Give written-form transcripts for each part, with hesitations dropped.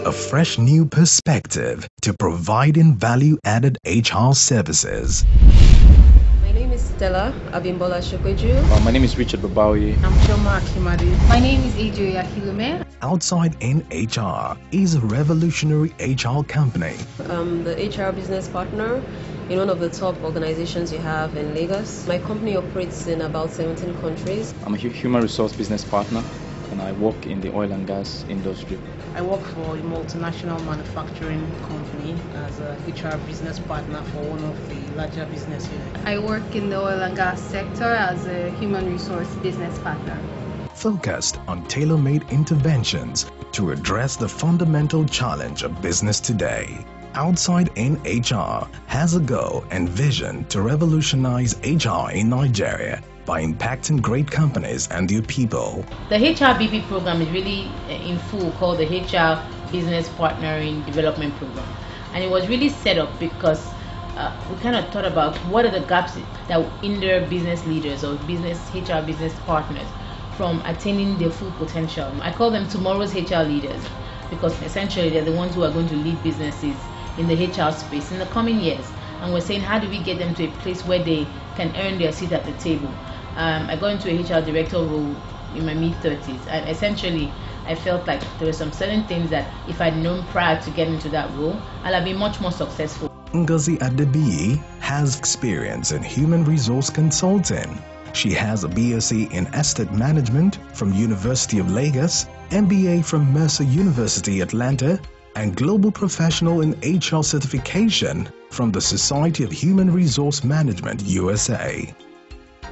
a fresh new perspective to providing value-added HR services. My name is Stella Abimbola Shokweju. My name is Richard Babawi. I'm Choma Akimadi. My name is Adria Hilume. OutsideIn HR is a revolutionary HR company. I'm the HR business partner in one of the top organizations you have in Lagos. My company operates in about 17 countries. I'm a human resource business partner and I work in the oil and gas industry. I work for a multinational manufacturing company as a HR business partner for one of the larger business units. I work in the oil and gas sector as a human resource business partner. Focused on tailor-made interventions to address the fundamental challenge of business today. OutsideIn HR has a goal and vision to revolutionize HR in Nigeria by impacting great companies and their people. The HRBP program is really in full called the HR Business Partnering Development Program, and it was really set up because we kind of thought about what are the gaps that hinder business leaders or HR business partners from attaining their full potential. I call them tomorrow's HR leaders because essentially they're the ones who are going to lead businesses in the HR space in the coming years, and we're saying how do we get them to a place where they can earn their seat at the table. I got into a HR director role in my mid-30s, and essentially I felt like there were some certain things that if I'd known prior to getting into that role, I'd have been much more successful. Ngozi Adebiyi has experience in human resource consulting. She has a BSc in Estate Management from University of Lagos, MBA from Mercer University, Atlanta, and Global Professional in HR Certification from the Society of Human Resource Management, USA.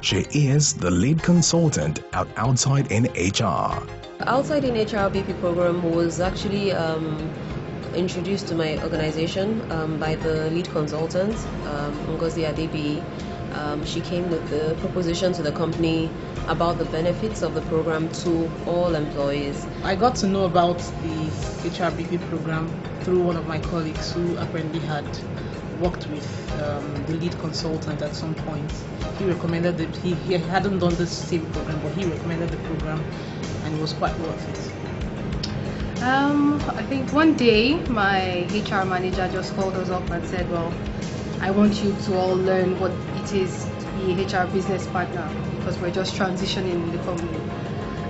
She is the lead consultant at OutsideIn HR. OutsideIn HRBP program was actually introduced to my organization by the lead consultant, Ngozi Adebiyi. She came with the proposition to the company about the benefits of the program to all employees. I got to know about the HRBP program through one of my colleagues who apparently had worked with the lead consultant at some point. He recommended that he hadn't done this same program, but he recommended the program and it was quite worth it. I think one day my HR manager just called us up and said, well, I want you to all learn what it is to be a HR business partner because we're just transitioning in the company.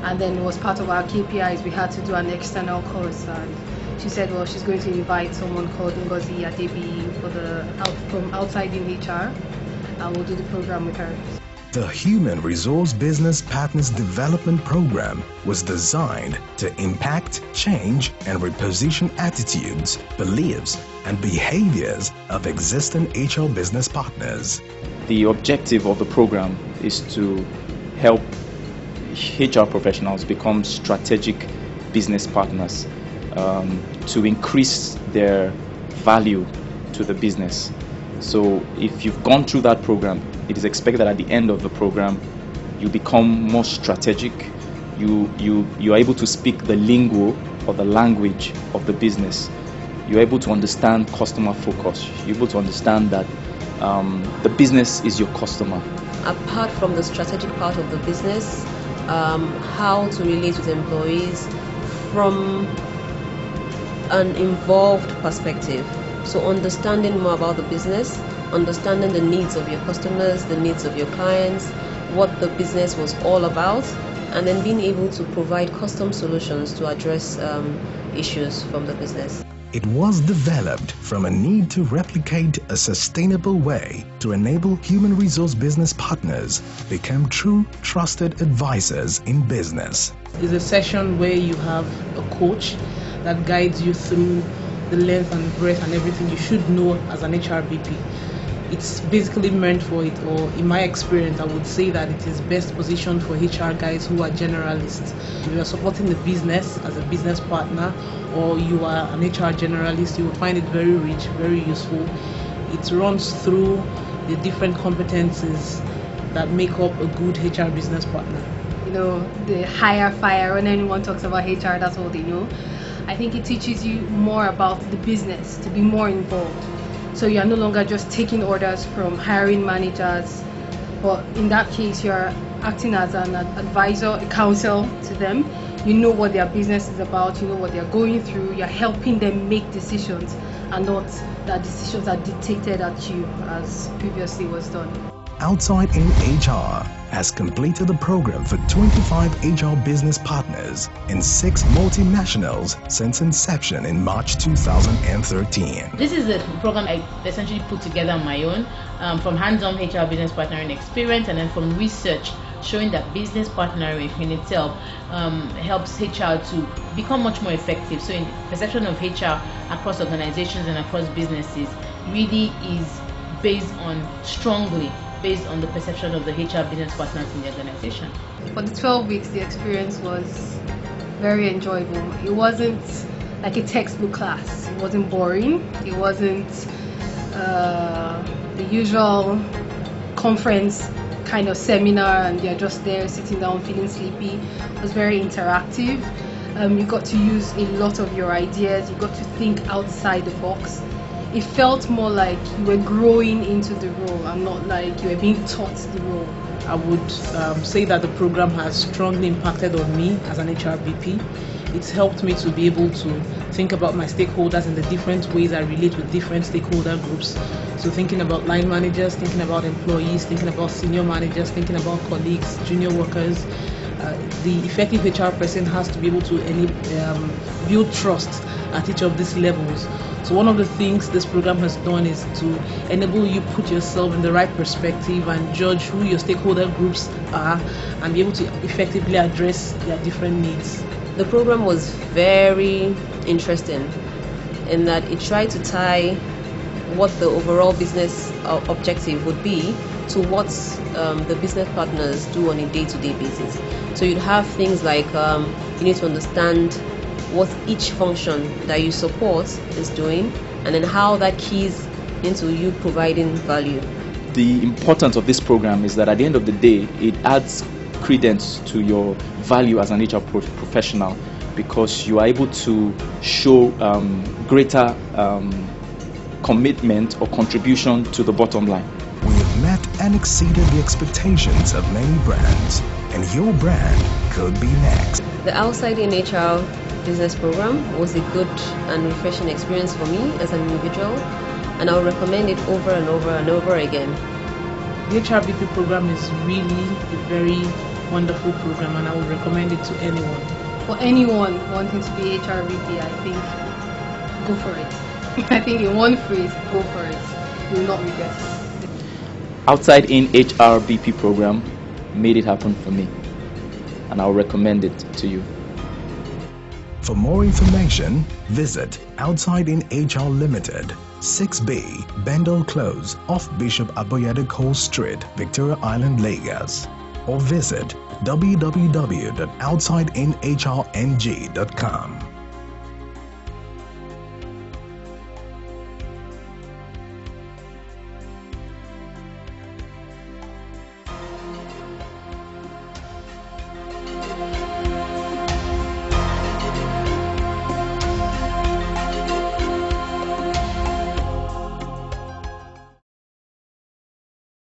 And then it was part of our KPIs, we had to do an external course. And she said, well, she's going to invite someone called Ngozi Adebiyi from OutsideIn HR, and we'll do the program with her. The Human Resource Business Partners Development Program was designed to impact, change, and reposition attitudes, beliefs, and behaviors of existing HR business partners. The objective of the program is to help HR professionals become strategic business partners to increase their value to the business. So if you've gone through that program, it is expected that at the end of the program, you become more strategic. You are able to speak the lingo or the language of the business. You're able to understand customer focus. You're able to understand that the business is your customer. Apart from the strategic part of the business, how to relate with employees from an involved perspective. So understanding more about the business, understanding the needs of your customers, the needs of your clients, what the business was all about, and then being able to provide custom solutions to address issues from the business. It was developed from a need to replicate a sustainable way to enable human resource business partners become true, trusted advisors in business. It's a session where you have a coach that guides you through the length and breadth and everything you should know as an HRBP. It's basically meant for it, or in my experience, I would say that it is best positioned for HR guys who are generalists. If you are supporting the business as a business partner, or you are an HR generalist, you will find it very rich, very useful. It runs through the different competencies that make up a good HR business partner. You know, the hire, fire, when anyone talks about HR, that's all they know. I think it teaches you more about the business, to be more involved. So you are no longer just taking orders from hiring managers, but in that case, you are acting as an advisor, a counsel to them. You know what their business is about, you know what they're going through, you're helping them make decisions and not that decisions are dictated at you as previously was done. OutsideIn HR has completed the program for 25 HR business partners in 6 multinationals since inception in March 2013. This is a program I essentially put together on my own, from hands-on HR business partnering experience, and then from research showing that business partnering in itself helps HR to become much more effective. So in perception of HR across organizations and across businesses really is strongly based on the perception of the HR business partners in the organization. For the 12 weeks, the experience was very enjoyable. It wasn't like a textbook class. It wasn't boring. It wasn't the usual conference kind of seminar and you're just there sitting down feeling sleepy. It was very interactive. You got to use a lot of your ideas. You got to think outside the box. It felt more like you were growing into the role and not like you were being taught the role. I would say that the program has strongly impacted on me as an HRBP. It's helped me to be able to think about my stakeholders in the different ways I relate with different stakeholder groups. So thinking about line managers, thinking about employees, thinking about senior managers, thinking about colleagues, junior workers. The effective HR person has to be able to build trust at each of these levels. So one of the things this program has done is to enable you put yourself in the right perspective and judge who your stakeholder groups are and be able to effectively address their different needs. The program was very interesting in that it tried to tie what the overall business objective would be to what the business partners do on a day-to-day basis. So you'd have things like you need to understand what each function that you support is doing, and then how that keys into you providing value. The importance of this program is that at the end of the day, it adds credence to your value as an HR professional, because you are able to show greater commitment or contribution to the bottom line. We have met and exceeded the expectations of many brands, and your brand could be next. The OutsideIn HR business program was a good and refreshing experience for me as an individual, and I'll recommend it over and over and over again. The HRBP program is really a very wonderful program, and I would recommend it to anyone. For anyone wanting to be HRBP, I think go for it. I think in one phrase, go for it. You will not regret it. OutsideIn HRBP program made it happen for me, and I'll recommend it to you. For more information, visit OutsideIn HR Limited, 6B, Bendel Close, off Bishop Aboyade Cole Street, Victoria Island, Lagos, or visit www.outsideinhrng.com.